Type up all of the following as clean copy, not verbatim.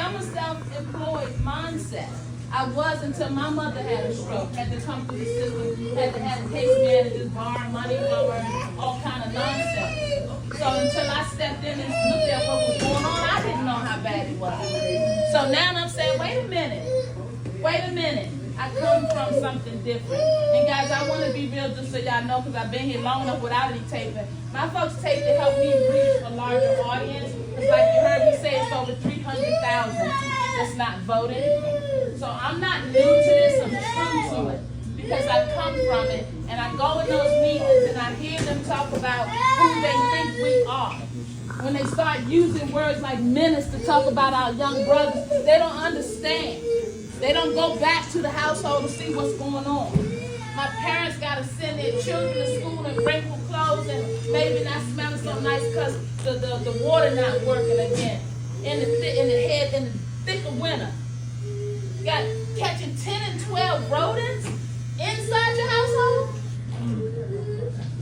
I'm a self-employed mindset. I was until my mother had a stroke, had to come through the system, had to have case managers borrowing money from her, all kind of nonsense. So until I stepped in and looked at what was going on, I didn't know how bad it was. So now I'm saying, wait a minute. I come from something different. And guys, I want to be real just so y'all know, because I've been here long enough without any taping. My folks tape to help me reach a larger audience. It's like you heard me say, it's over 300,000 that's not voted. So I'm not new to this, I'm true to it. Because I come from it, and I go in those meetings and I hear them talk about who they think we are. When they start using words like menace to talk about our young brothers, they don't understand. They don't go back to the household to see what's going on. My parents got to send their children to school in wrinkled clothes and maybe not smelling so nice because the water not working again. In the thick of winter. Got catching 10 and 12 rodents inside your household?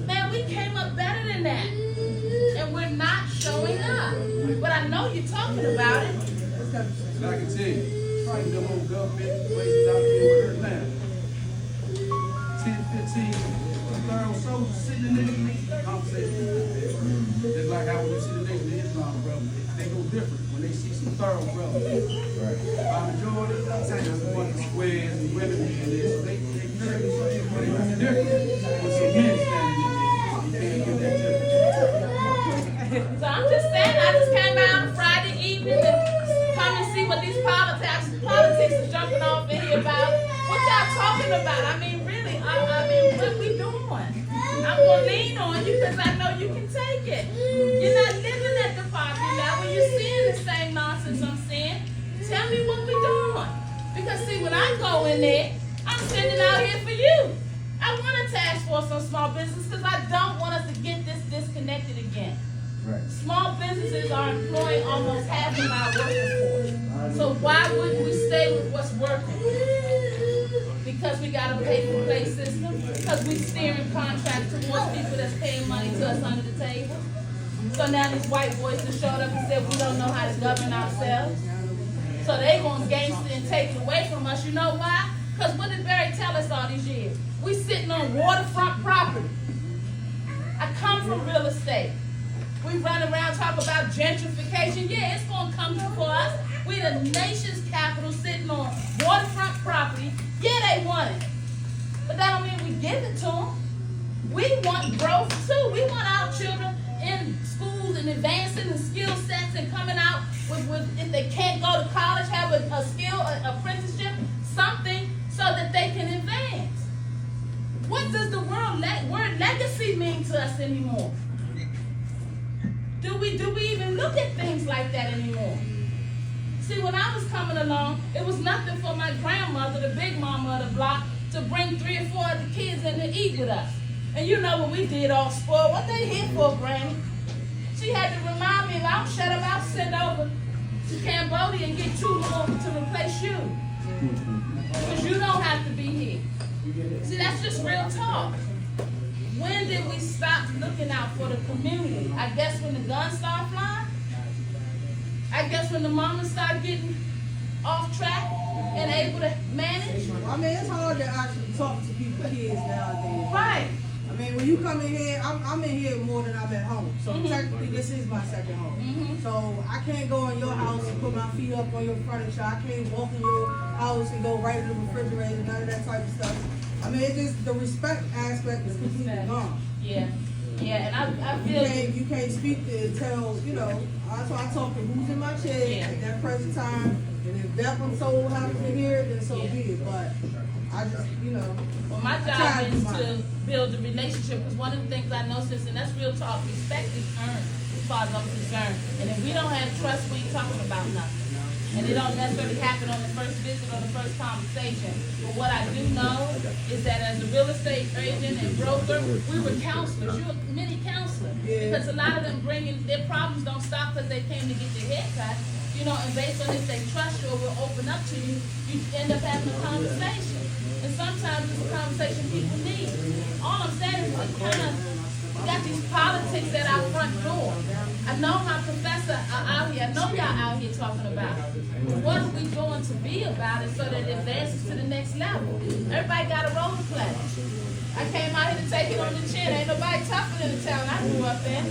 Man, we came up better than that. And we're not showing up. But I know you're talking about it. And I can tell you, fighting the whole government ways out there with her now. 10, 15, thorough soldiers sitting in the conversation. Just like how when you see the nation of Islam, brother, they go different when they see some thorough brothers. Right. By majority, that's a bunch of squares and women in there, so they carry something different with some men standing in there. You can't get that different. So I'm just saying, I just came out Friday evening to come and see what these politics is jumping off in here about. What y'all talking about? I mean, really, what we doing? I'm gonna lean on you because I know you can take it. You're not living at the poverty level. You're seeing the same nonsense I'm seeing. Tell me what we doing. Because see, when I go in there, I'm sending out here for you. I want a task force on small business because I don't want us to get this disconnected again. Right. Small businesses are employing almost half of our workforce. So why would we stay with what's working? Because we got a pay-for-play system? Because we steering contracts towards people that's paying money to us under the table? So now these white boys just showed up and said we don't know how to govern ourselves? So they gonna gangster and take it away from us. You know why? Because what did Barry tell us all these years? We sitting on waterfront property. I come from real estate. We run around talk about gentrification. Yeah, it's gonna come for us. We the nation's capital sitting on waterfront property. Yeah, they want it. But that don't mean we give it to them. We want growth too. We want our children in schools and advancing the skill sets and coming out with if they can't go to college, have a skill, an apprenticeship, something so that they can advance. What does the word legacy mean to us anymore? Do we even look at things like that anymore? See, when I was coming along, it was nothing for my grandmother, the big mama of the block, to bring 3 or 4 of the kids in to eat with us. And you know what we did all spoiled. What they here for, Granny? She had to remind me if I don't shut up, I'll send over to Cambodia and get 2 more to replace you. Because you don't have to be here. See, that's just real talk. When did we stop looking out for the community? I guess when the guns start flying? I guess when the mamas start getting off track and able to manage? I mean, it's hard to actually talk to people, kids nowadays. Right. I mean, when you come in here, I'm in here more than I'm at home. So technically, this is my second home. So I can't go in your house and put my feet up on your furniture. I can't walk in your house and go right to the refrigerator, none of that type of stuff. I mean, it's just the respect aspect is completely gone. Yeah. Yeah, and I feel you can't speak to tell, you know, so I talk to who's in my chair at that present time, and if that one so happens to hear it, then so be it. But I just, you know. Well, my job is to build a relationship, because one of the things I noticed, and that's real talk, respect is earned as far as I'm concerned. And if we don't have trust, we ain't talking about nothing. And it don't necessarily happen on the first visit or the first conversation. But what I do know is that as a real estate agent and broker, we were counselors. You're a mini counselor. Because a lot of them their problems don't stop because they came to get their hair cut. You know, and based on if they trust you or will open up to you, you end up having a conversation. And sometimes it's a conversation people need. All I'm saying is to kind of We got these politics at our front door. I know my professor are out here. I know y'all out here talking about it. But what are we going to be about it so that it advances to the next level? Everybody got a role to play. I came out here to take it on the chin. Ain't nobody tougher than the town I grew up in.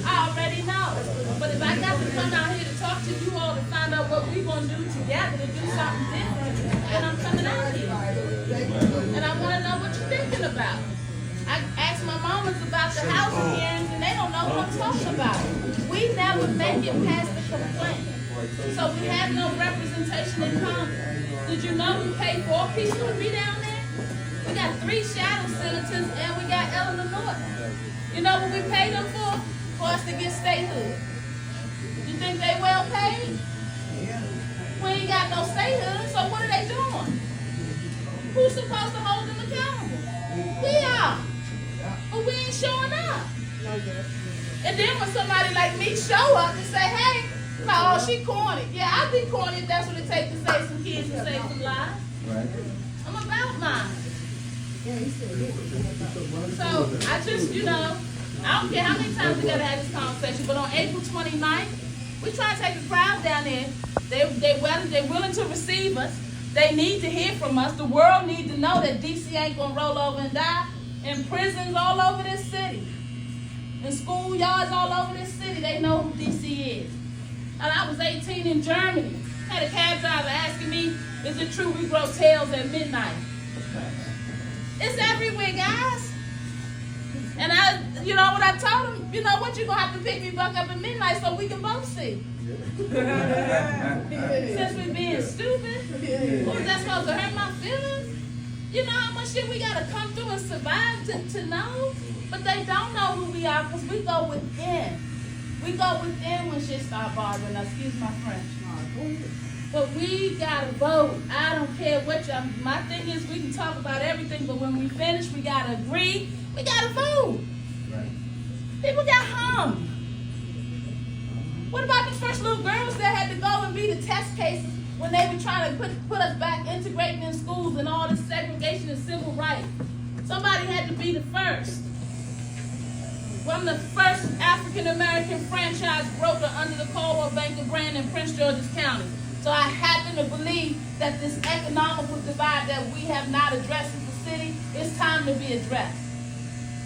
I already know. But if I got to come out here to talk to you all to find out what we're going to do together to do something different, then I'm coming out here. And I want to know what you're thinking about. I asked my mamas about the housing hearings, and they don't know what I'm talking about. We never make it past the complaint. So we have no representation in Congress. Did you know we pay 4 people to be down there? We got 3 shadow senators, and we got Eleanor Norton. You know what we pay them for? For us to get statehood. You think they well paid? We ain't got no statehood, so what are they doing? Who's supposed to hold them accountable? We are. But we ain't showing up. And then when somebody like me show up and say, hey, no, she corny. Yeah, I'll be corny if that's what it takes to save some kids and save some lives. Right. I'm about mine. So I just, I don't care how many times we gotta have this conversation, but on April 29th, we try to take the crowd down there. They're willing to receive us. They need to hear from us. The world needs to know that DC ain't gonna roll over and die. In prisons all over this city, in schoolyards all over this city, they know who DC is. And I was 18 in Germany. Had a cab driver asking me, is it true we grow tails at midnight? It's everywhere, guys. And what I told him, you know what, you're going to have to pick me back up at midnight so we can both see. Since we're being stupid, what was that supposed to hurt my feelings? You know how much shit we got to come through and survive to know? But they don't know who we are because we go within. We go within when shit start bothering us. Excuse my French. But we got to vote. I don't care what y'all. My thing is we can talk about everything, but when we finish, we got to agree. We got to vote. Right. People got hung. What about the first little girls that had to go and be the test cases when they were trying to put us back integrating in schools and all this segregation and civil rights? Somebody had to be the first. Well, I'm the first African-American franchise broker under the Coldwell Banker brand in Prince George's County. So I happen to believe that this economical divide that we have not addressed in the city is time to be addressed.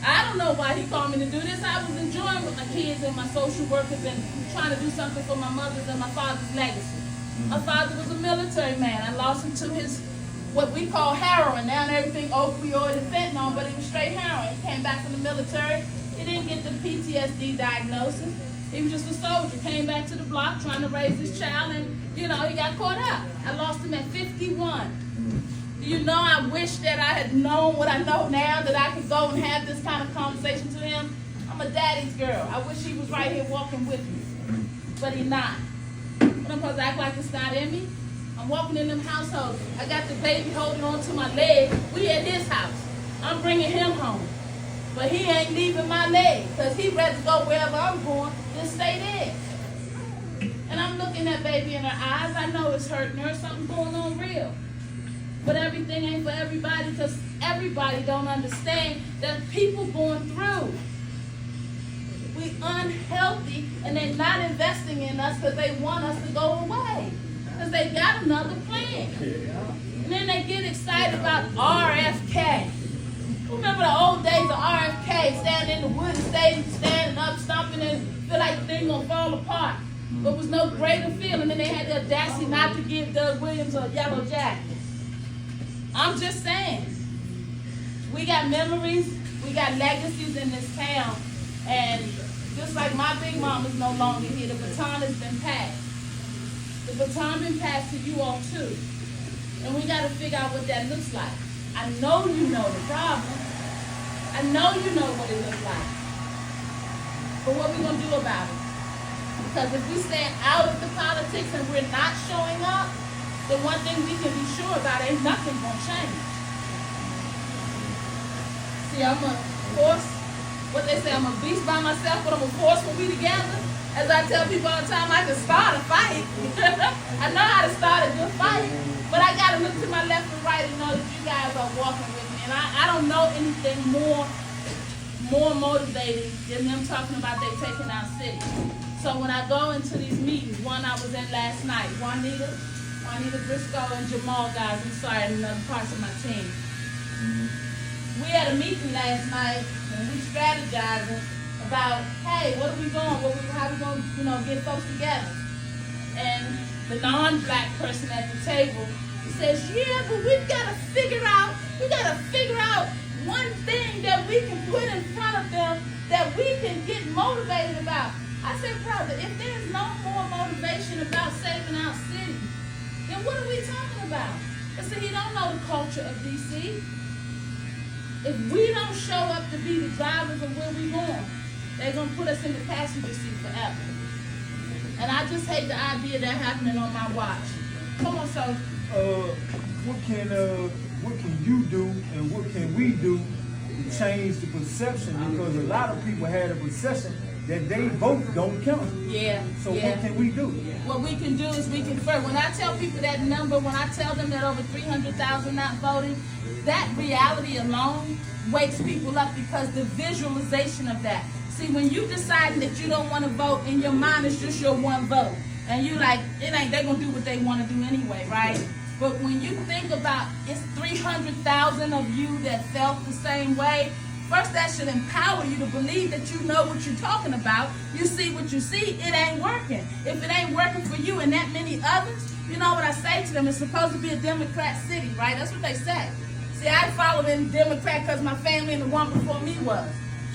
I don't know why he called me to do this. I was enjoying with my kids and my social workers and trying to do something for my mother's and my father's legacy. My father was a military man. I lost him to his, what we call heroin. Now everything opioid and fentanyl, but he was straight heroin. He came back from the military. He didn't get the PTSD diagnosis. He was just a soldier. Came back to the block trying to raise his child, and he got caught up. I lost him at 51. I wish that I had known what I know now, that I could go and have this kind of conversation to him. I'm a daddy's girl. I wish he was right here walking with me. But he's not. But I'm supposed to act like it's not in me? I'm walking in them households. I got the baby holding on to my leg. We at his house. I'm bringing him home. But he ain't leaving my leg because he'd rather go wherever I'm going than stay there. And I'm looking at baby in her eyes. I know it's hurting her. Something going on real. But everything ain't for everybody because everybody don't understand that people going through. We unhealthy and they're not investing in us because they want us to go away. Because they got another plan. And then they get excited about RFK. Remember the old days of RFK, standing in the wooden stadium, standing up, stomping, and feel like the thing gonna fall apart. But was no greater feeling than they had the audacity not to give Doug Williams a yellow jacket. I'm just saying, we got memories, we got legacies in this town, and just like my big mom is no longer here, the baton has been passed. The baton been passed to you all too. And we got to figure out what that looks like. I know you know the problem. I know you know what it looks like. But what we going to do about it? Because if we stand out of the politics and we're not showing up, then one thing we can be sure about ain't nothing going to change. See, I'm a force, what they say, I'm a beast by myself, but I'm a force when we together. As I tell people all the time, I can start a fight. I know how to start a good fight. But I got to look to my left and right and know that you guys are walking with me. And I don't know anything more more motivating than them talking about they taking our city. So when I go into these meetings, one I was in last night, Juanita Briscoe and Jamal guys, I'm sorry, and other parts of my team. We had a meeting last night and we strategizing about, hey, what are we doing? How we gonna, get folks together? And the non-black person at the table says, yeah, but we've got to figure out one thing that we can put in front of them that we can get motivated about. I said, brother, if there's no more motivation about saving our city, then what are we talking about? I said, he don't know the culture of DC. If we don't show up to be the drivers of where we're going, they're going to put us in the passenger seat forever. And I just hate the idea of that happening on my watch. Come on, so. What can you do and what can we do to change the perception? Because a lot of people had a perception that they vote don't count. Yeah. So what can we do? What we can do is we can first. When I tell people that number, when I tell them that over 300,000 not voting, that reality alone wakes people up because the visualization of that. See, when you decide that you don't want to vote, in your mind it's just your one vote. And you like, it ain't, they gonna do what they want to do anyway, right? But when you think about it's 300,000 of you that felt the same way, first that should empower you to believe that you know what you're talking about. You see what you see, it ain't working. If it ain't working for you and that many others, you know what I say to them, it's supposed to be a Democrat city, right? That's what they say. See, I followed in Democrat because my family and the one before me was.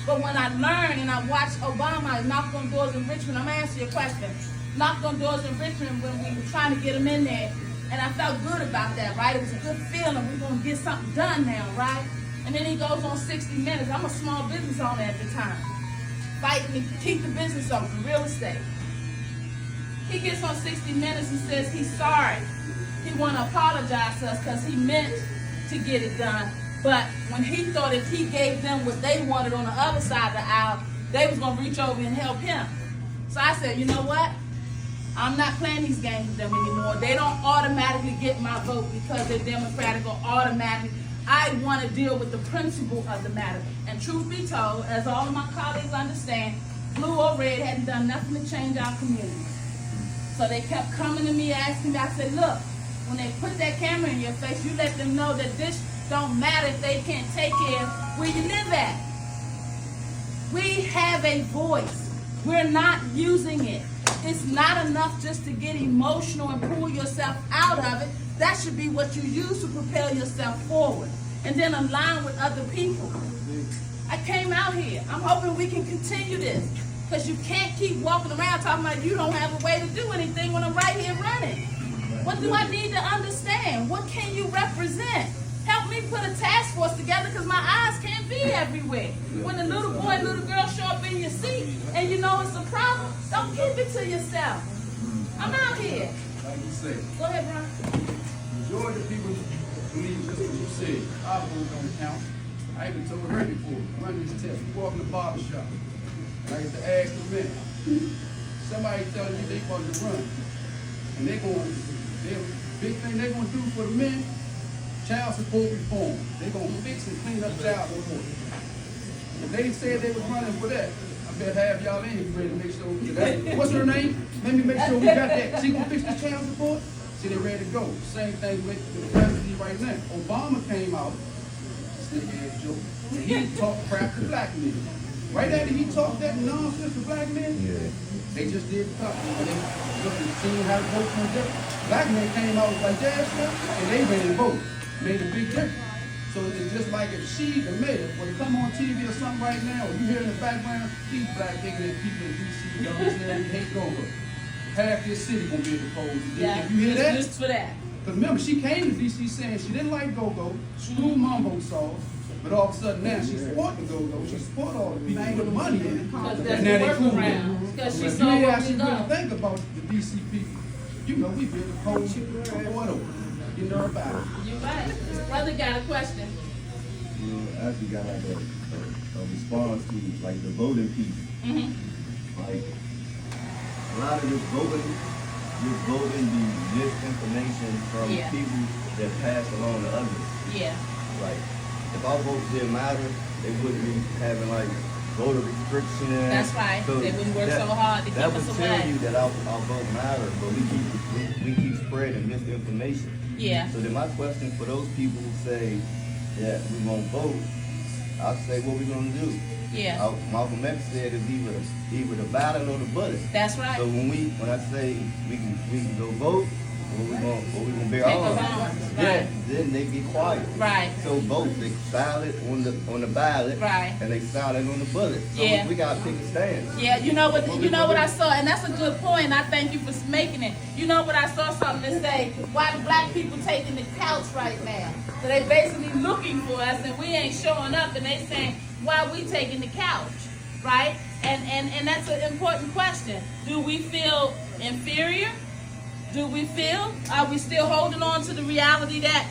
But when I learned and I watched Obama knock on doors in Richmond, I'm going to answer your question. Knocked on doors in Richmond when we were trying to get them in there. And I felt good about that, right? It was a good feeling. We're going to get something done now, right? And then he goes on 60 Minutes. I'm a small business owner at the time. Fighting to keep the business open, real estate. He gets on 60 Minutes and says he's sorry. He want to apologize to us because he meant to get it done. But when he thought if he gave them what they wanted on the other side of the aisle, they was going to reach over and help him. So I said, you know what? I'm not playing these games with them anymore. They don't automatically get my vote because they're Democratic or automatically. I want to deal with the principle of the matter. And truth be told, as all of my colleagues understand, blue or red hadn't done nothing to change our community. So they kept coming to me asking me, I said, look, when they put that camera in your face, you let them know that this don't matter if they can't take care of where you live at. We have a voice. We're not using it. It's not enough just to get emotional and pull yourself out of it. That should be what you use to propel yourself forward. And then align with other people. I came out here. I'm hoping we can continue this. Because you can't keep walking around talking about you don't have a way to do anything when I'm right here running. What do I need to understand? What can you represent? Help me put a task force together because my eyes can't be everywhere. When the little boy, little girl show up in your seat and you know it's a problem, don't keep it to yourself. I'm out here. Like you say, Go ahead, Brian. majority of people believe just what you said. Our vote don't count. I even told her before, run this test. You walk in the barber shop. I get to ask the men. Somebody telling you they supposed to run. And big thing they're going to do for the men, child support reform. They're going to fix and clean up child support. If they said they was running for that, I bet half y'all in here ready to make sure we get that. What's her name? Let me make sure we got that. She gonna fix the child support? See, they ready to go. Same thing with the president right now. Obama came out, sneaky ass joke, and he talked crap to black men. Right after he talked that nonsense to black men, they just did the talk. And they looked and seen how the vote was different. Black men came out like that stuff, and they ready to vote. Made a big difference. So it's just like if she, the mayor, when it come on TV or something right now, or you hear in the background, these black ignorant people in DC don't understand we hate Go-Go. Half this city gonna be opposed. Yeah, If you hear that, just for that. because remember, she came to DC saying she didn't like Go-Go, screw Mambo sauce, but all of a sudden now she support the Go-Go, she support all the people who put money in it. Because And that's now the they cool with workaround. it. Because she But saw you where actually we really go. think about the DC people. You know, we built a cold over. You know about it. You right. Brother got a question. I actually got like a response to like the voting piece. Like a lot of this voting be misinformation from Yeah. people that pass along to others. Yeah. Like if our votes didn't matter, they wouldn't be having like voter restrictions. That's right. They wouldn't work so hard to keep that us would tell away. you that our vote matter, but we keep spreading misinformation. Yeah. So then my question for those people who say that we won't vote, I'll say what we gonna do. Yeah. Malcolm X said it's either the ballot or the bullet. That's right. So when I say we can go vote, or we gonna bear Take arms, up arms, yeah, right. then they get quiet. Right. So vote, they silent on the ballot, Right. and they silent on the bullet. So Yeah. we gotta pick a stand. Yeah, you know what I saw, and that's a good point, and I thank you for making it. You know what I saw something to say, why black people taking the couch right now? So they basically looking for us and we ain't showing up, and they saying, why we taking the couch, right? And that's an important question. Do we feel inferior? Do we feel, are we still holding on to the reality that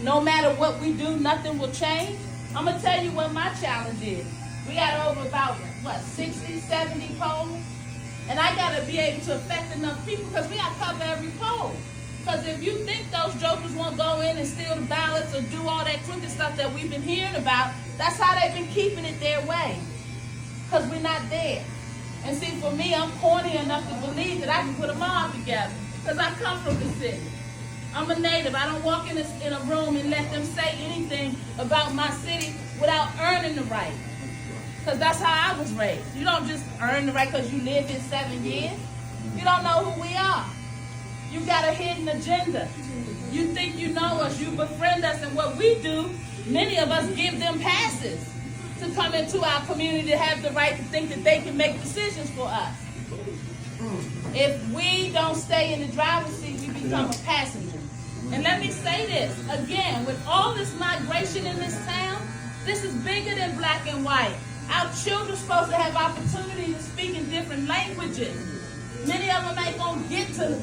no matter what we do, nothing will change? I'm gonna tell you what my challenge is. We got over about, 60, 70 polls? And I gotta be able to affect enough people because we gotta cover every poll. Because if you think those jokers won't go in and steal the ballots or do all that crooked stuff that we've been hearing about, that's how they've been keeping it their way. Because we're not there. And see, for me, I'm corny enough to believe that I can put them all together. Because I come from the city. I'm a native. I don't walk in a room and let them say anything about my city without earning the right. Because that's how I was raised. You don't just earn the right because you lived here 7 years. You don't know who we are. You got a hidden agenda. You think you know us. You befriend us. And what we do, many of us give them passes to come into our community to have the right to think that they can make decisions for us. If we don't stay in the driver's seat, we become a passenger. And let me say this, again, with all this migration in this town, this is bigger than black and white. Our children are supposed to have opportunity to speak in different languages. Many of them ain't gonna get to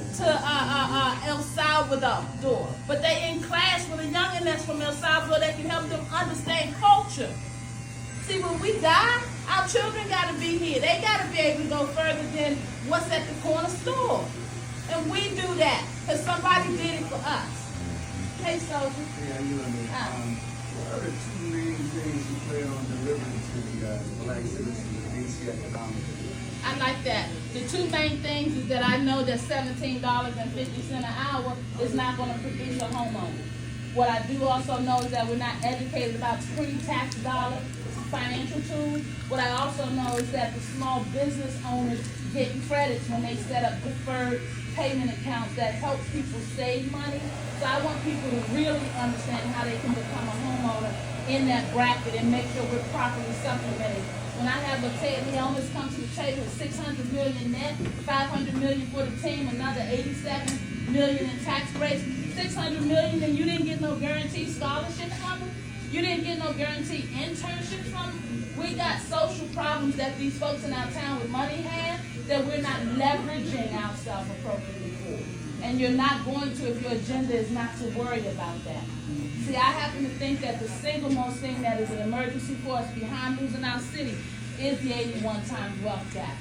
El Salvador, but they in class with a youngin' that's from El Salvador that can help them understand culture. See, when we die, our children gotta be here. They gotta be able to go further than what's at the corner store. And we do that, because somebody did it for us. Hey, soldier. Yeah, you know what I mean? What are the two main things you plan on delivering to the black citizens of DC economically? I like that. The two main things is that I know that $17.50 an hour is not going to produce a homeowner. What I do also know is that we're not educated about pre-tax dollars, financial tools. What I also know is that the small business owners get credits when they set up deferred payment accounts that help people save money. So I want people to really understand how they can become a homeowner in that bracket and make sure we're properly supplemented. When I have the owners come to the table with $600 million net, $500 million for the team, another $87 million in tax breaks, $600 million, and you didn't get no guaranteed scholarships from them? You didn't get no guaranteed internships from them? We got social problems that these folks in our town with money have that we're not leveraging ourselves appropriately for. And you're not going to if your agenda is not to worry about that. See, I happen to think that the single most thing that is an emergency for us behind losing our city is the 81 times wealth gap.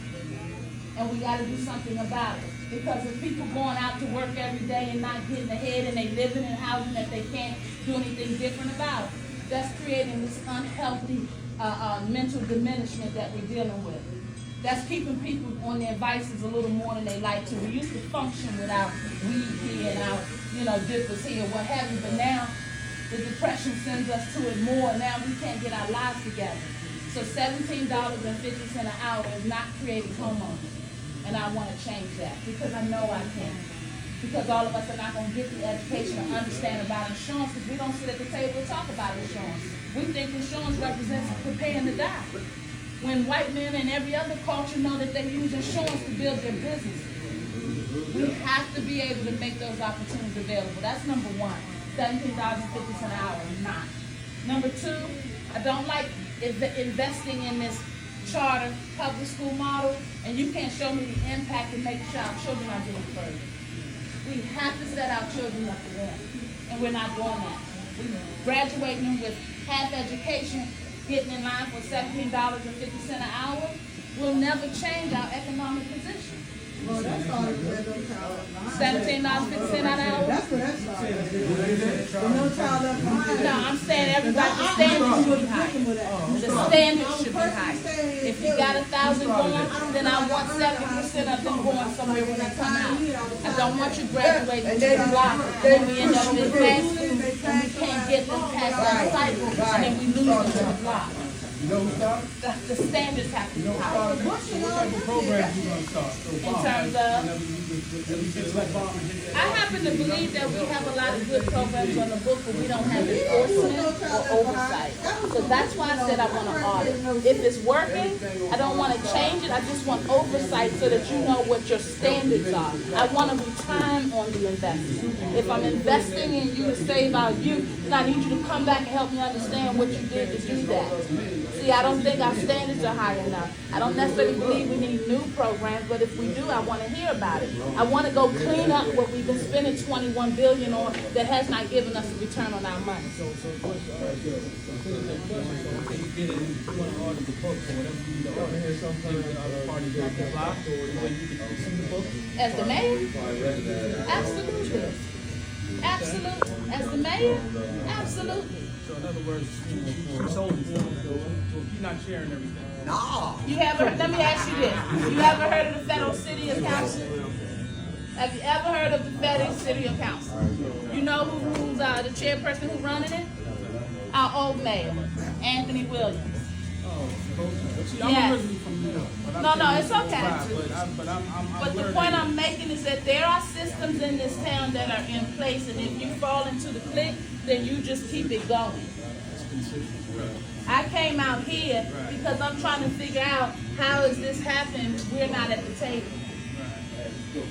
And we got to do something about it. Because if people going out to work every day and not getting ahead and they living in housing that they can't do anything different about, that's creating this unhealthy mental diminishment that we're dealing with. That's keeping people on their vices a little more than they like to. We used to function without weed here and our, dippers here, what have you, but now the depression sends us to it more. Now we can't get our lives together. So $17.50 an hour is not creating homeowners. And I want to change that because I know I can. Because all of us are not going to get the education or understand about insurance because we don't sit at the table and talk about insurance. We think insurance represents preparing to die. When white men and every other culture know that they use insurance to build their business. We have to be able to make those opportunities available. That's number one. $17.50 an hour is not. Number two, I don't like investing in this charter public school model, and you can't show me the impact and make sure our children are getting further. We have to set our children up to win, and we're not doing that. We're graduating them with half education, getting in line for $17.50 an hour will never change our economic position. Well, that's all $17.50 $17.50 an hour. That's what that started. No child left behind. No, I'm saying everybody's standards should be higher. The standards should be higher. If you got 1,000 going, then I want 70% of them going somewhere when they come out. I don't want you graduating to the block and then we end up in fast food and we can't get them past that cycle and then we lose them to the block. You know who started? The standards have to be higher. What type of programs you gonna start? In terms of, I happen to believe that we have a lot of good programs on the book, but we don't have enforcement or oversight. So that's why I said I want to audit. If it's working, I don't want to change it. I just want oversight so that you know what your standards are. I want a return on the investment. If I'm investing in you to save our youth, then I need you to come back and help me understand what you did to do that. See, I don't think our standards are high enough. I don't necessarily believe we need new programs, but if we do, I want to hear about it. I want to go clean up what we've been spending $21 billion on that has not given us a return on our money. As the mayor? Absolutely. Absolutely. As the mayor? Absolutely. So in other words, she's holding something. You're not sharing everything. You ever, let me ask you this. You ever heard of the Federal City of Council? Have you ever heard of the Federal City of Council? You know who's the chairperson who's running it? Our old mayor, Anthony Williams. See, I'm originally from New York. No, it's okay. But the point I'm making is that there are systems in this town that are in place, and if you fall into the clique, then you just keep it going. I came out here because I'm trying to figure out how is this happening. We're not at the table. But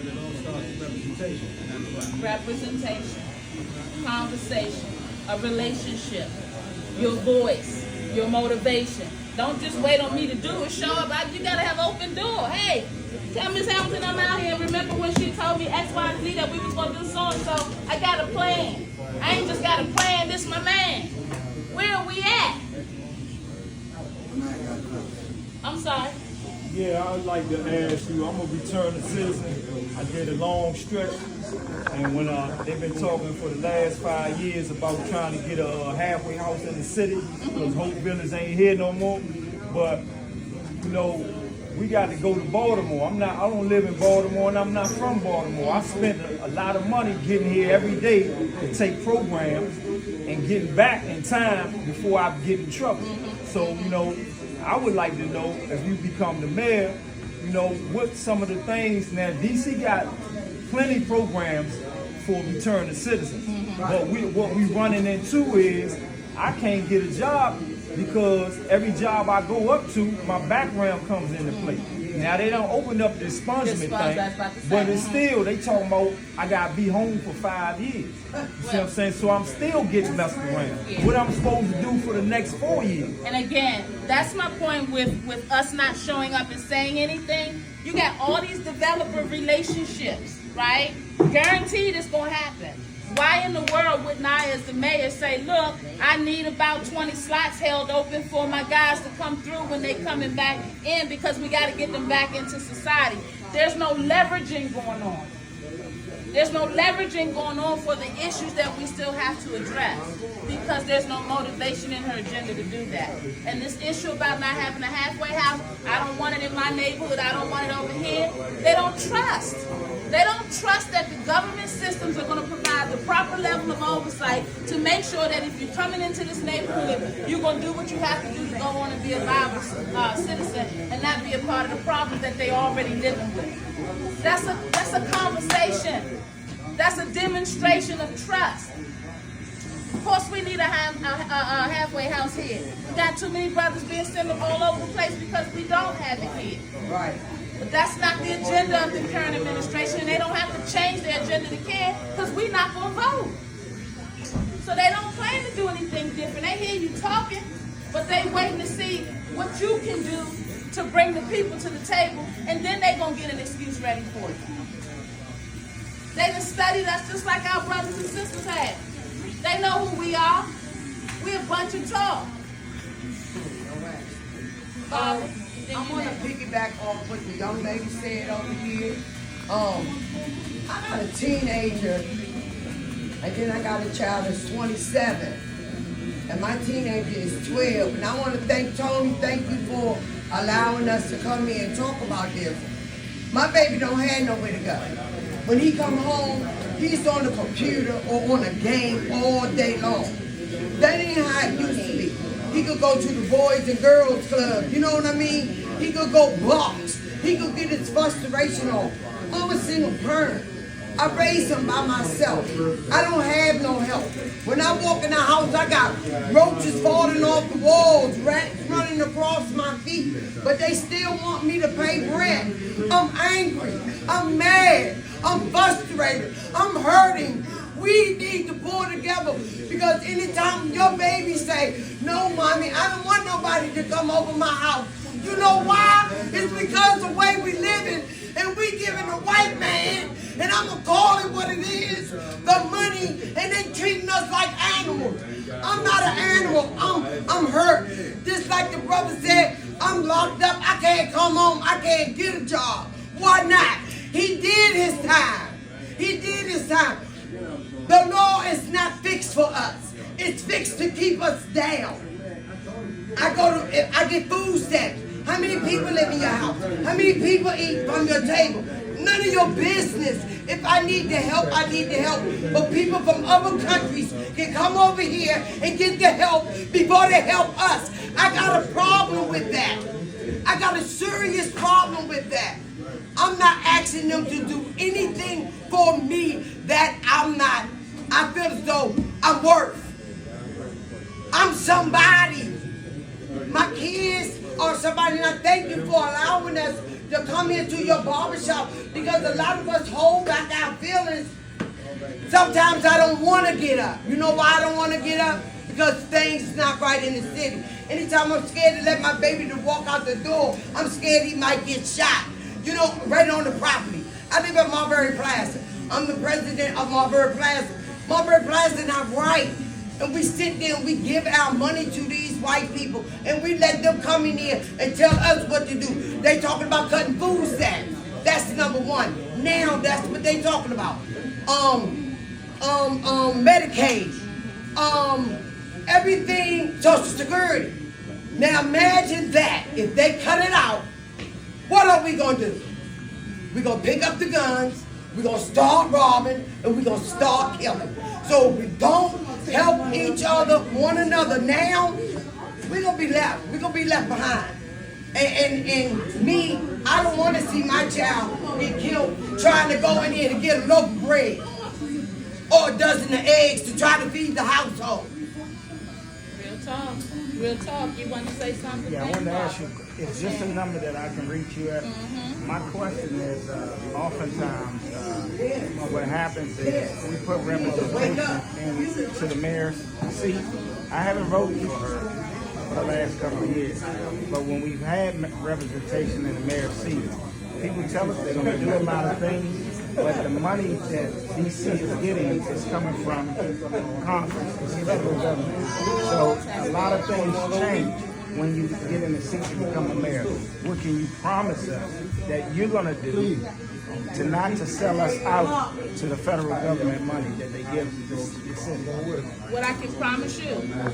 it all starts with representation. Representation, conversation, a relationship, your voice, your motivation. Don't just wait on me to do it. Show up. You gotta have open door. Hey, tell Ms. Hamilton I'm out here. Remember when she told me X, Y, and Z that we was gonna do so and so? I got a plan. I ain't just got a plan. This my man. Where are we at? I'm sorry. Yeah, I'd like to ask you, I'm a returning citizen. I did a long stretch, and when they've been talking for the last 5 years about trying to get a halfway house in the city, because Hope Village ain't here no more. But, you know, we got to go to Baltimore. I don't live in Baltimore, and I'm not from Baltimore. I spent a lot of money getting here every day to take programs and getting back in time before I get in trouble. So, you know, I would like to know, if you become the mayor, you know, what some of the things. Now, DC got plenty programs for returning citizens. But what we running into is I can't get a job because every job I go up to, my background comes into play. Now, they don't open up the expungement thing, but it's still, they talking about I got to be home for 5 years. You see what I'm saying? So I'm still getting messed around. What I'm supposed to do for the next 4 years. And again, that's my point with us not showing up and saying anything. You got all these developer relationships, right? Guaranteed it's going to happen. Why in the world wouldn't I, as the mayor, say, look, I need about 20 slots held open for my guys to come through when they coming back in because we got to get them back into society. There's no leveraging going on. There's no leveraging going on for the issues that we still have to address because there's no motivation in her agenda to do that. And this issue about not having a halfway house, I don't want it in my neighborhood, I don't want it over here. They don't trust. They don't trust that the government systems are going to provide the proper level of oversight to make sure that if you're coming into this neighborhood, you're going to do what you have to do to go on and be a viable citizen and not be a part of the problem that they're already living with. That's a conversation. That's a demonstration of trust. Of course, we need a halfway house here. We got too many brothers being sent all over the place because we don't have it here. Right. But that's not the agenda of the current administration, and they don't have to change their agenda to care because we're not going to vote. So they don't plan to do anything different. They hear you talking, but they waiting to see what you can do to bring the people to the table, and then they're going to get an excuse ready for you. They done studied us just like our brothers and sisters have. They know who we are. We're a bunch of talk. I want to piggyback off what the young lady said over here. I got a teenager And then I got a child that's 27. And my teenager is 12. And I want to thank Tony. Thank you for allowing us to come here and talk about this. My baby don't have nowhere to go. When he come home, he's on the computer or on a game all day long. That ain't how it used to be. He could go to the Boys and Girls Club, you know what I mean? He could go box. He could get his frustration off. I'm a single parent. I raised him by myself. I don't have no help. When I walk in the house, I got roaches falling off the walls, rats running across my feet, but they still want me to pay rent. I'm angry. I'm mad. I'm frustrated. I'm hurting. We need to pull together because anytime your baby say, no, mommy, I don't want nobody to come over my house. You know why? It's because the way we living and we giving a white man, and I'm gonna call it what it is, the money, and they treating us like animals. I'm not an animal. I'm hurt. Just like the brother said, I'm locked up. I can't come home. I can't get a job. Why not? He did his time. He did his time. The law is not fixed for us. It's fixed to keep us down. I get food stamps. How many people live in your house? How many people eat from your table? None of your business. If I need the help, I need the help. But people from other countries can come over here and get the help before they help us. I got a problem with that. I got a serious problem with that. I'm not asking them to do anything for me that I feel as though I'm worth. I'm somebody. My kids are somebody, and I thank you for allowing us to come into your barbershop because a lot of us hold back our feelings. Sometimes I don't want to get up. You know why I don't want to get up? Because things not right in the city. Anytime I'm scared to let my baby to walk out the door, I'm scared he might get shot. You know, right on the property. I live at Marbury Plaza. I'm the president of Marbury Plaza. Marbury Plaza not right. And we sit there and we give our money to these white people and we let them come in here and tell us what to do. They talking about cutting food stamps. That's number one. Now that's what they talking about. Medicaid. Everything, Social Security. Now imagine that. If they cut it out, what are we gonna do? We're gonna pick up the guns, we're gonna start robbing, and we're gonna start killing. So if we don't help each other, one another now, we're gonna be left. We're gonna be left behind. And me, I don't want to see my child get killed trying to go in here to get a loaf of bread or a dozen of eggs to try to feed the household. Real talk. Real talk. You want to say something? Yeah, I wanted to ask you, is this a number that I can reach you at? My question is, oftentimes, what happens is we put representation into the mayor's seat. I haven't voted for her for the last couple of years, but when we've had representation in the mayor's seat, people tell us they're going to do a lot of things, but the money that DC is getting is coming from Congress, the federal government. So a lot of things change when you get in the seat to become a mayor. What can you promise us that you're going to do to not to sell us out to the federal government money that they give to the city? What I can promise you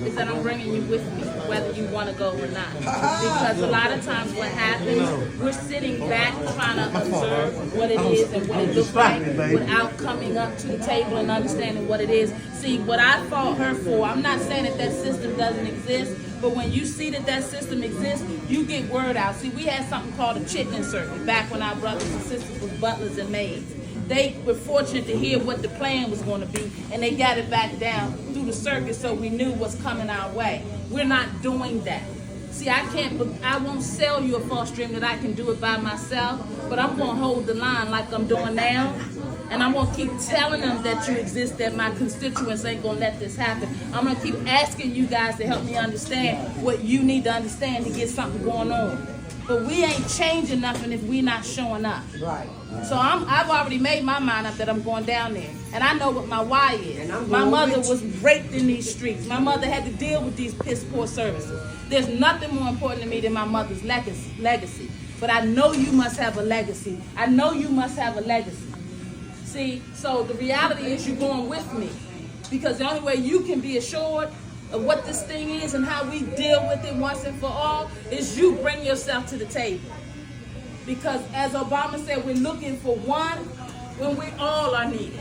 is that I'm bringing you with me, whether you want to go or not. Because a lot of times what happens, we're sitting back trying to observe what it is and what it looks like without coming up to the table and understanding what it is. See, what I fought her for, I'm not saying that that system doesn't exist, but when you see that that system exists, you get word out. See, we had something called a chitlin circuit back when our brothers and sisters was butlers and maids. They were fortunate to hear what the plan was going to be, and they got it back down through the circuit so we knew what's coming our way. We're not doing that. See, I won't sell you a false dream that I can do it by myself, but I'm going to hold the line like I'm doing now. And I'm going to keep telling them that you exist, that my constituents ain't going to let this happen. I'm going to keep asking you guys to help me understand what you need to understand to get something going on. But we ain't changing nothing if we not showing up. Right. So I've already made my mind up that I'm going down there. And I know what my why is. My mother was raped in these streets. My mother had to deal with these piss poor services. There's nothing more important to me than my mother's legacy. But I know you must have a legacy. I know you must have a legacy. See, so the reality is you're going with me. Because the only way you can be assured of what this thing is and how we deal with it once and for all is you bring yourself to the table. Because as Obama said, we're looking for one when we all are needed.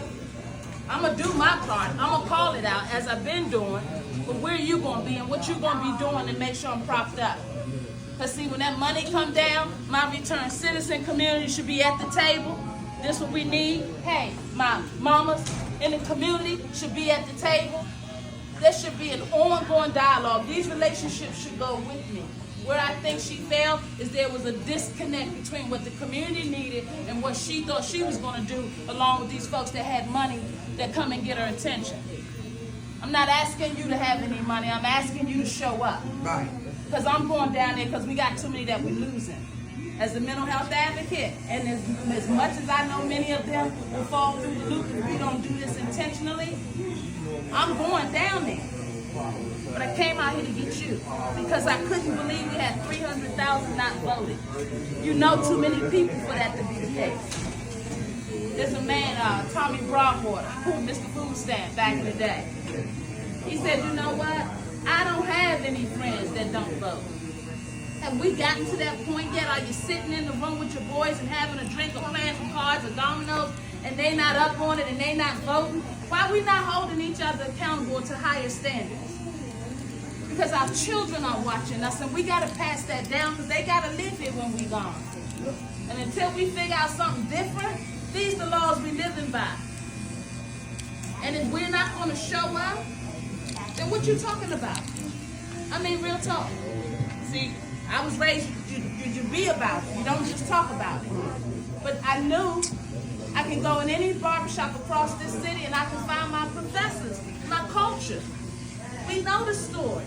I'm going to do my part. I'm going to call it out as I've been doing. But where you going to be and what you going to be doing to make sure I'm propped up. Because see, when that money come down, my returned citizen community should be at the table. This what we need. Hey, my mamas in the community should be at the table. There should be an ongoing dialogue. These relationships should go with me. Where I think she failed is there was a disconnect between what the community needed and what she thought she was going to do along with these folks that had money that come and get her attention. I'm not asking you to have any money. I'm asking you to show up. Right. Because I'm going down there because we got too many that we're losing. As a mental health advocate, and as much as I know many of them will fall through the loop if we don't do this intentionally, I'm going down there. But I came out here to get you because I couldn't believe we had 300,000 not voted. You know too many people for that to be the case. There's a man, Tommy Broadwater, who Mr. Food Stamp back in the day. He said, you know what? I don't have any friends that don't vote. Have we gotten to that point yet? Are you sitting in the room with your boys and having a drink or playing some cards or dominoes and they not up on it and they not voting? Why are we not holding each other accountable to higher standards? Because our children are watching us and we got to pass that down because they got to live here when we gone. And until we figure out something different, these are the laws we living by. And if we're not going to show up, then what you talking about? I mean, real talk. See, I was raised, you be about it. You don't just talk about it. But I knew I can go in any barbershop across this city and I can find my professors, my culture. We know the story.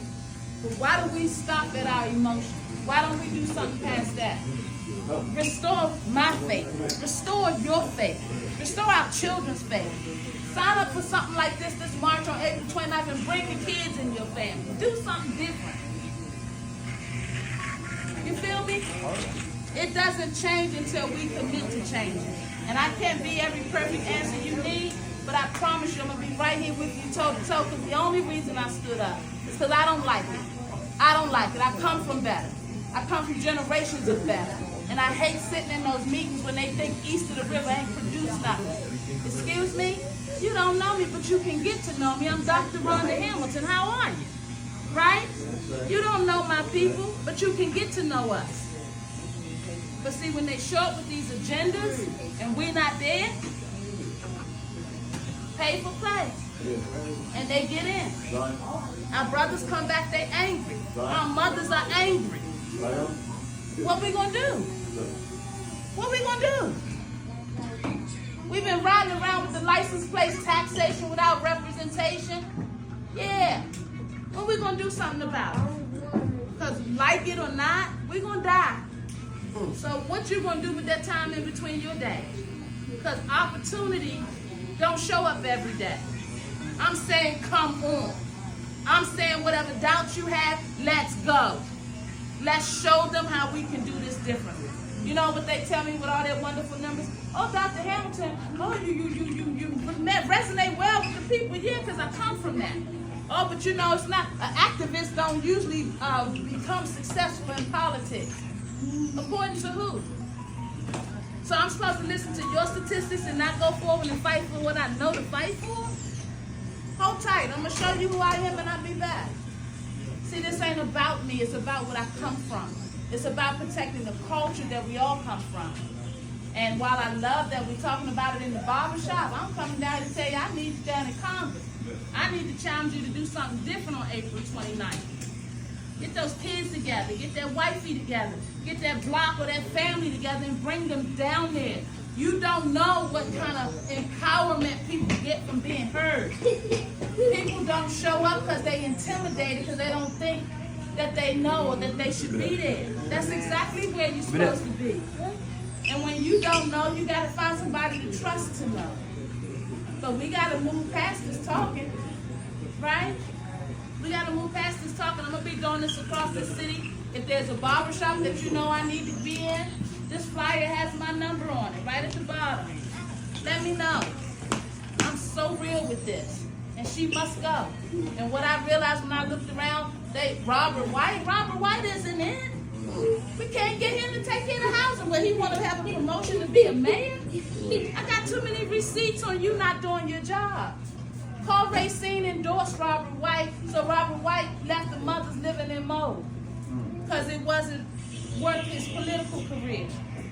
But why do we stop at our emotions? Why don't we do something past that? Restore my faith. Restore your faith. Restore our children's faith. Sign up for something like this March on April 29th and bring the kids in your family. Do something different. You feel me? It doesn't change until we commit to changing. And I can't be every perfect answer you need, but I promise you I'm going to be right here with you toe to toe because the only reason I stood up is because I don't like it. I don't like it. I come from better. I come from generations of better. And I hate sitting in those meetings when they think east of the river ain't produced nothing. Excuse me? You don't know me, but you can get to know me. I'm Dr. Rhonda Hamilton. How are you? Right? You don't know my people, but you can get to know us. But see, when they show up with these agendas and we're not there, pay for play. And they get in. Our brothers come back, they angry. Our mothers are angry. What we gonna do? What we gonna do? We've been riding around with the license plate taxation without representation. Yeah. What we gonna do something about it? Because like it or not, we're gonna die. So what you gonna do with that time in between your days? Because opportunity don't show up every day. I'm saying come on. I'm saying whatever doubts you have, let's go. Let's show them how we can do this differently. You know what they tell me with all their wonderful numbers? Oh, Dr. Hamilton, oh, you resonate well with the people. Yeah, because I come from that. Oh, but you know, it's not, activists don't usually become successful in politics. According to who? So I'm supposed to listen to your statistics and not go forward and fight for what I know to fight for? Hold tight, I'm going to show you who I am and I'll be back. See, this ain't about me, it's about what I come from. It's about protecting the culture that we all come from. And while I love that we're talking about it in the barbershop, I'm coming down to tell you I need you down in Congress. I need to challenge you to do something different on April 29th. Get those kids together, get that wifey together, get that block or that family together and bring them down there. You don't know what kind of empowerment people get from being heard. People don't show up because they intimidated because they don't think that they know or that they should be there. That's exactly where you're supposed to be. And when you don't know, you got to find somebody to trust to know. But we got to move past this talking, right? We got to move past this talking. I'm going to be doing this across the city. If there's a barbershop that you know I need to be in, this flyer has my number on it, right at the bottom. Let me know. I'm so real with this. and she must go. And what I realized when I looked around, Robert White isn't in. We can't get him to take care of the housing, but he want to have a promotion to be a mayor. I got too many receipts on you not doing your job. Paul Racine endorsed Robert White, so Robert White left the mothers living in Mold because it wasn't worth his political career.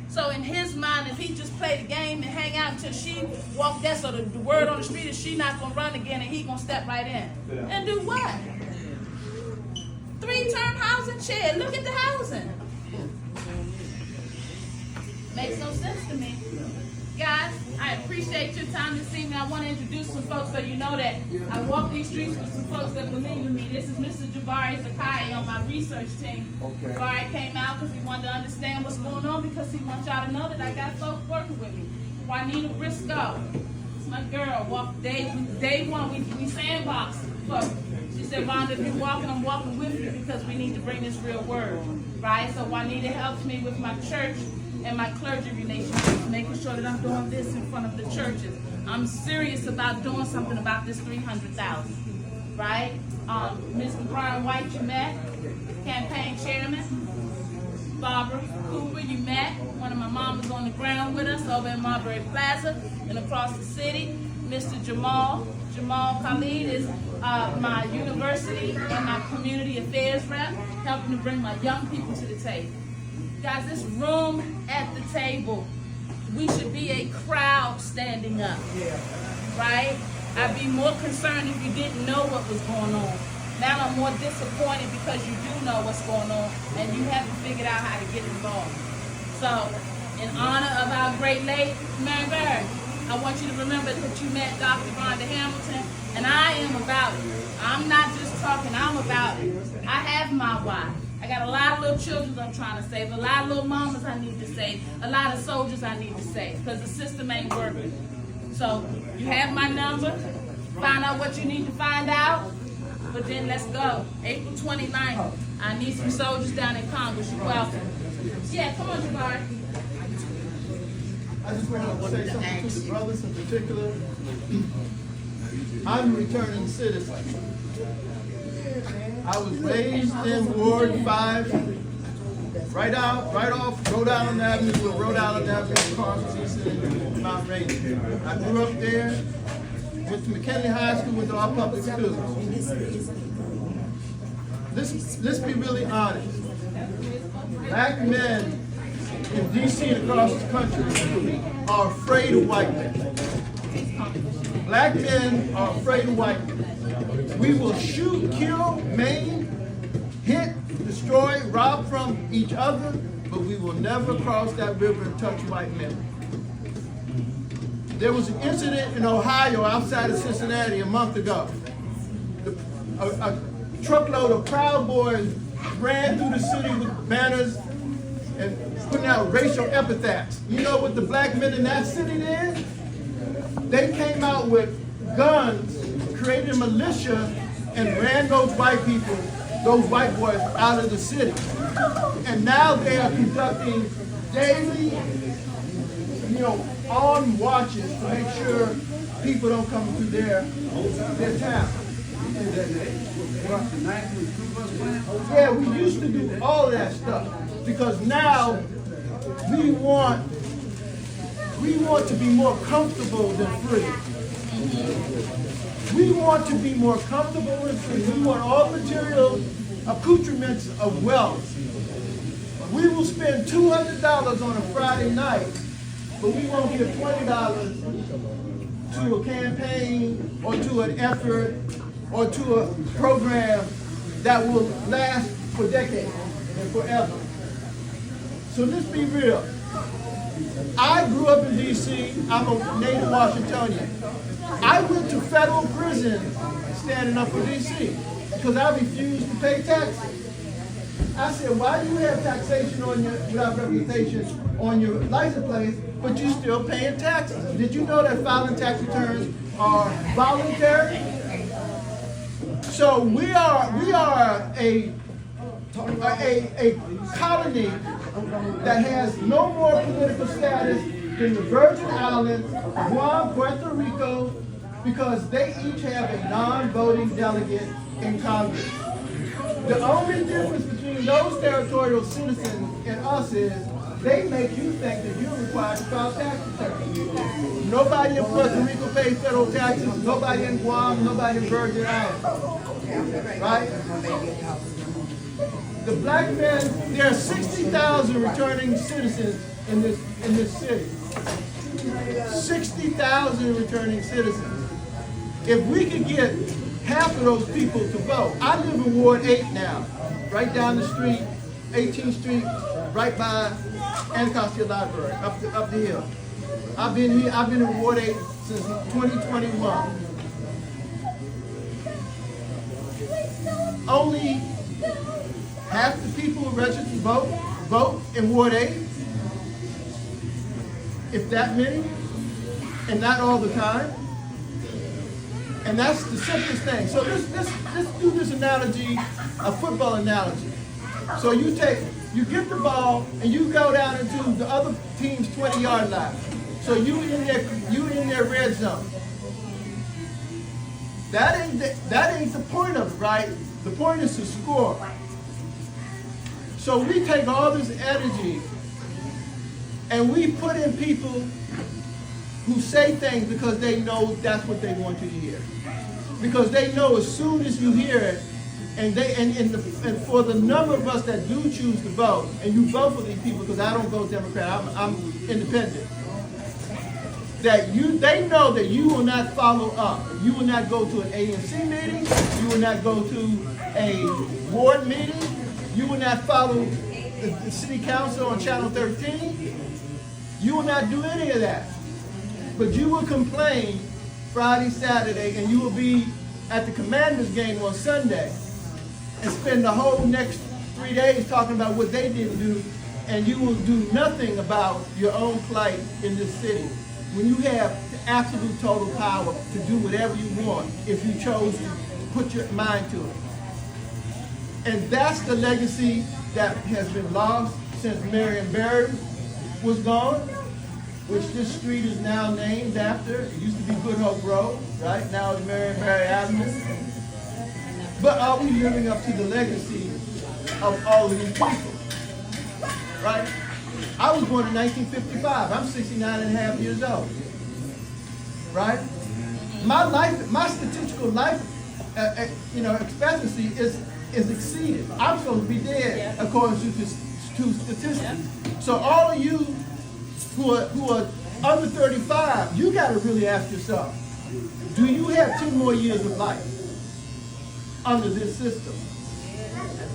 So in his mind, if he just play the game and hang out until she walk there, so the word on the street is she not gonna run again and he gonna step right in. And do what? 3-term housing chair. Look at the housing. Makes no sense to me. Guys, I appreciate your time this evening. I want to introduce some folks so you know that I walk these streets with some folks that believe in me. This is Mr. Jabari Zakai on my research team. Okay. Jabari came out because he wanted to understand what's going on because he wants y'all to know that I got folks working with me. Juanita Briscoe, my girl, walked day one. We sandboxed. She said, Rhonda, if you're walking, I'm walking with you because we need to bring this real word, right? So Juanita helps me with my church and my clergy relationships, making sure that I'm doing this in front of the churches. I'm serious about doing something about this 300,000, right? Mr. Brian White, you met, campaign chairman. Barbara Cooper, you met. One of my mamas on the ground with us over in Marbury Plaza and across the city. Mr. Jamal Khalid is my university and my community affairs rep, helping to bring my young people to the table. Guys, this room at the table, we should be a crowd standing up, right? I'd be more concerned if you didn't know what was going on. Now I'm more disappointed because you do know what's going on and you haven't figured out how to get involved. So, in honor of our great late Mary Berry, I want you to remember that you met Dr. Rhonda Hamilton, and I am about it. I'm not just talking, I'm about it. I have my why. I got a lot of little children I'm trying to save, a lot of little mamas I need to save, a lot of soldiers I need to save, because the system ain't working. So, you have my number, find out what you need to find out, but then let's go. April 29th, I need some soldiers down in Congress. You're welcome. Yeah, come on, Jabari. I just want to say something to the brothers in particular. I'm a returning citizen. I was raised in Ward 5, right off Rhode Island Avenue, where Rhode Island Avenue crosses into Mount Rainier. I grew up there, went to McKinley High School, went to our public schools. Let's be really honest. Black men in D.C. and across the country are afraid of white men. Black men are afraid of white men. We will shoot, kill, maim, hit, destroy, rob from each other, but we will never cross that river and touch white men. There was an incident in Ohio outside of Cincinnati a month ago. A truckload of Proud Boys ran through the city with banners and putting out racial epithets. You know what the black men in that city did? They came out with guns, created a militia, and ran those white people, those white boys, out of the city. And now they are conducting daily, armed watches to make sure people don't come through their town. Yeah, we used to do all of that stuff because now we want to be more comfortable than free. We want to be more comfortable and free. We want all material accoutrements of wealth. We will spend $200 on a Friday night, but we won't give $20 to a campaign or to an effort or to a program that will last for decades and forever. So let's be real. I grew up in D.C. I'm a native Washingtonian. I went to federal prison standing up for D.C. because I refused to pay taxes. I said, why do you have taxation on your, without representation on your license plate, but you still paying taxes? Did you know that filing tax returns are voluntary? So we are a colony that has no more political status than the Virgin Islands, Guam, Puerto Rico, because they each have a non-voting delegate in Congress. The only difference between those territorial citizens and us is they make you think that you're required to file tax returns. Nobody in Puerto Rico pays federal taxes, nobody in Guam, nobody in Virgin Islands. Right? The black men, there are 60,000 returning citizens in this city. 60,000 returning citizens. If we could get half of those people to vote. I live in Ward 8 now, right down the street, 18th Street, right by Anacostia Library, up the hill. I've been here, I've been in Ward 8 since 2021. Only half the people who registered to vote in Ward 8, if that many, and not all the time. And that's the simplest thing. So let's do this analogy, a football analogy. So you get the ball and you go down into the other team's 20-yard line. So you in their red zone. That ain't the point of it, right? The point is to score. So we take all this energy and we put in people who say things because they know that's what they want you to hear. Because they know as soon as you hear it, and for the number of us that do choose to vote, and you vote for these people, because I don't vote Democrat, I'm independent, they know that you will not follow up. You will not go to an ANC meeting, you will not go to a board meeting, you will not follow the city council on Channel 13, you will not do any of that. But you will complain Friday, Saturday, and you will be at the Commanders game on Sunday and spend the whole next 3 days talking about what they didn't do, and you will do nothing about your own plight in this city. When you have the absolute total power to do whatever you want if you chose to put your mind to it. And that's the legacy that has been lost since Marion Barry was gone, which this street is now named after. It used to be Good Hope Road, right? Now it's Marion Barry Avenue. But are we living up to the legacy of all of these people, right? I was born in 1955. I'm 69 and a half years old, right? My statistical life, expectancy is exceeded. I'm supposed to be dead according to statistics. So all of you who are under 35, you got to really ask yourself, do you have 10 more years of life under this system?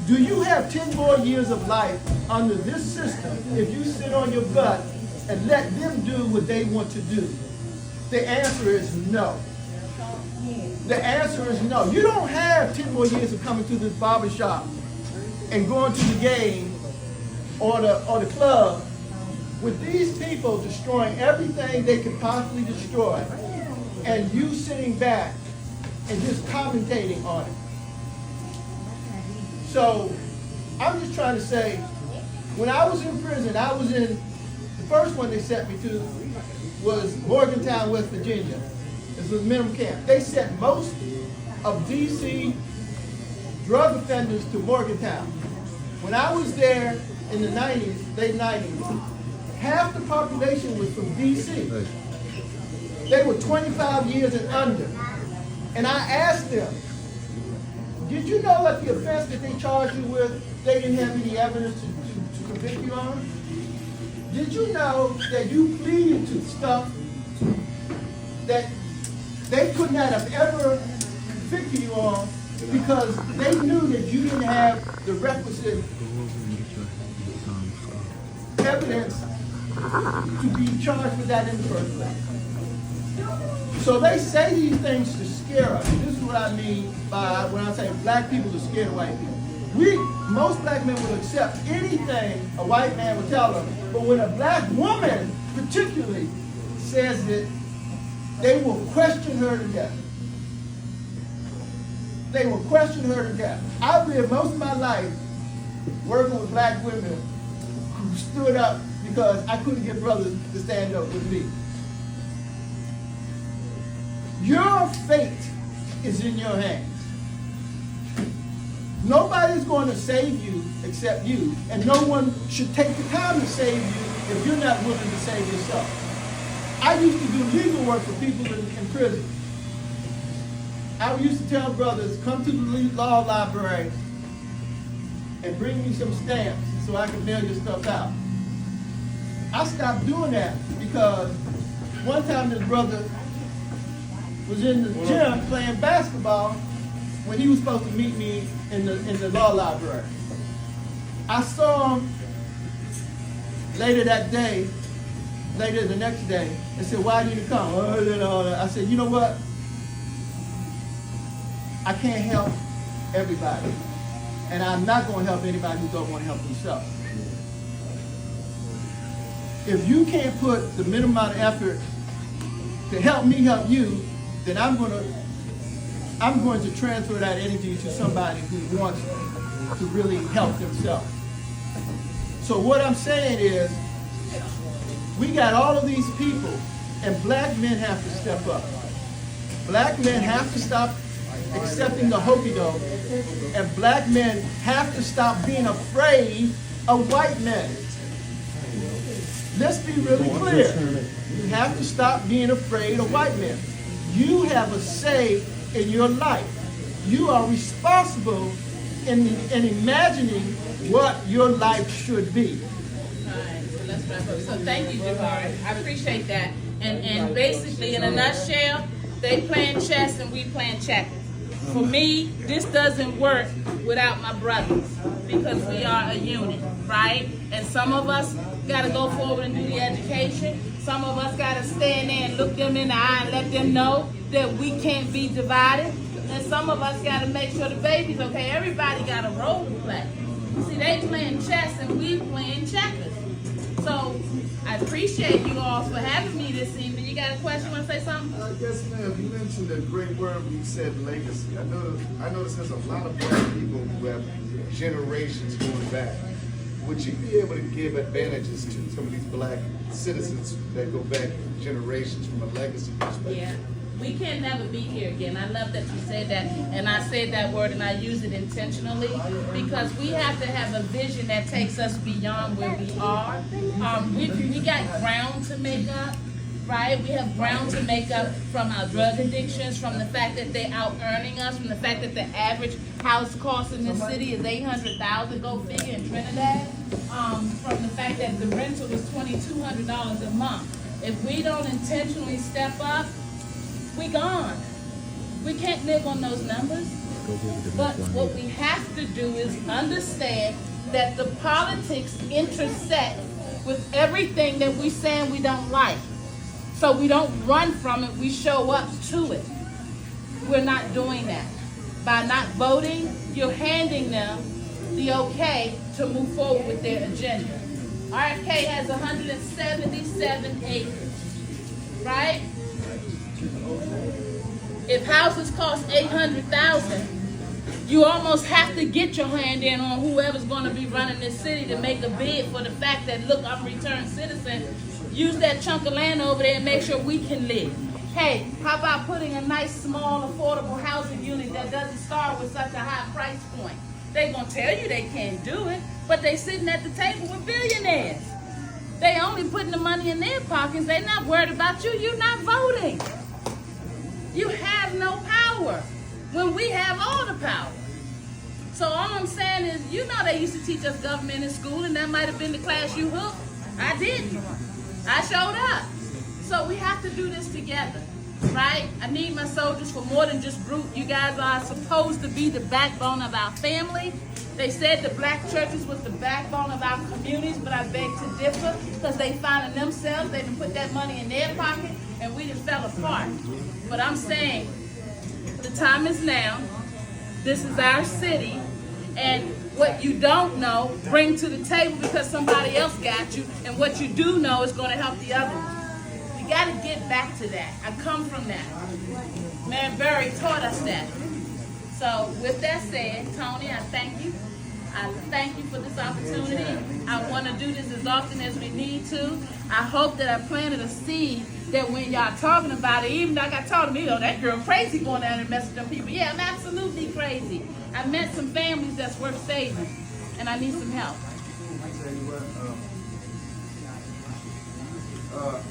Do you have 10 more years of life under this system if you sit on your butt and let them do what they want to do? The answer is no. The answer is no. You don't have 10 more years of coming to this barbershop and going to the game or the club with these people destroying everything they could possibly destroy, and you sitting back and just commentating on it. So I'm just trying to say, when I was in prison, the first one they sent me to was Morgantown, West Virginia. This was a minimum camp. They sent most of DC drug offenders to Morgantown. When I was there in the 90s, late 90s, half the population was from DC. They were 25 years and under. And I asked them, did you know that the offense that they charged you with, they didn't have any evidence to convict you on? Did you know that you pleaded to stuff that they could not have ever convicted you on because they knew that you didn't have the requisite evidence to be charged with that in the first place? So they say these things to scare us. This is what I mean by when I say black people are scared of white people. Most black men will accept anything a white man will tell them, but when a black woman particularly says it, they will question her to death. They will question her to death. I've lived most of my life working with black women who stood up because I couldn't get brothers to stand up with me. Your fate is in your hands. Nobody's going to save you except you, and no one should take the time to save you if you're not willing to save yourself. I used to do legal work for people in prison. I used to tell brothers, come to the law library and bring me some stamps so I can mail your stuff out. I stopped doing that because one time this brother was in the gym playing basketball when he was supposed to meet me in the law library. I saw him later that day, later the next day, and said, why didn't you come? I said, you know what? I can't help everybody. And I'm not going to help anybody who don't want to help themselves. If you can't put the minimum amount of effort to help me help you, then I'm going to transfer that energy to somebody who wants to really help themselves. So what I'm saying is, we got all of these people, and black men have to step up. Black men have to stop accepting the hokey-doke, and black men have to stop being afraid of white men. Let's be really clear. You have to stop being afraid of white men. You have a say in your life. You are responsible in imagining what your life should be. All right, so let's wrap up. So thank you, Jabari. I appreciate that. And basically, in a nutshell, they playing chess and we playing checkers. For me, this doesn't work without my brothers because we are a unit, right? And some of us got to go forward and do the education. Some of us got to stand there and look them in the eye and let them know that we can't be divided. And some of us got to make sure the baby's okay. Everybody got a role to play. See, they playing chess and we playing checkers. So I appreciate you all for having me this evening. You got a question? You want to say something? Yes, ma'am. You mentioned a great word when you said legacy. I noticed there's a lot of black people who have generations going back. Would you be able to give advantages to some of these black citizens that go back generations from a legacy perspective? Yeah. We can never be here again. I love that you said that, and I said that word and I use it intentionally because we have to have a vision that takes us beyond where we are. We got ground to make up, right? We have ground to make up from our drug addictions, from the fact that they're out earning us, from the fact that the average house cost in this city is $800,000, go figure, in Trinidad, from the fact that the rental was $2,200 a month. If we don't intentionally step up, we gone. We can't live on those numbers. But what we have to do is understand that the politics intersect with everything that we saying we don't like. So we don't run from it, we show up to it. We're not doing that. By not voting, you're handing them the okay to move forward with their agenda. RFK has 177 acres, right? If houses cost $800,000, you almost have to get your hand in on whoever's going to be running this city to make a bid for the fact that, look, I'm a returned citizen. Use that chunk of land over there and make sure we can live. Hey, how about putting a nice, small, affordable housing unit that doesn't start with such a high price point? They're going to tell you they can't do it, but they sitting at the table with billionaires. They only putting the money in their pockets. They're not worried about you. You're not voting. You have no power when we have all the power. So all I'm saying is, you know they used to teach us government in school, and that might have been the class you hooked. I didn't. I showed up. So we have to do this together, right? I need my soldiers for more than just brute. You guys are supposed to be the backbone of our family. They said the black churches was the backbone of our communities, but I beg to differ because they finding themselves, they done put that money in their pocket, and we just fell apart. But I'm saying the time is now. This is our city, and what you don't know, bring to the table because somebody else got you, and what you do know is going to help the other one. You got to get back to that. I come from that. Man, Barry taught us that. So with that said, Tony, I thank you. I thank you for this opportunity. I want to do this as often as we need to. I hope that I planted a seed that when y'all talking about it, even though I got told me, oh, that girl crazy going down and messing with them people. Yeah, I'm absolutely crazy. I met some families that's worth saving, and I need some help. I tell you what,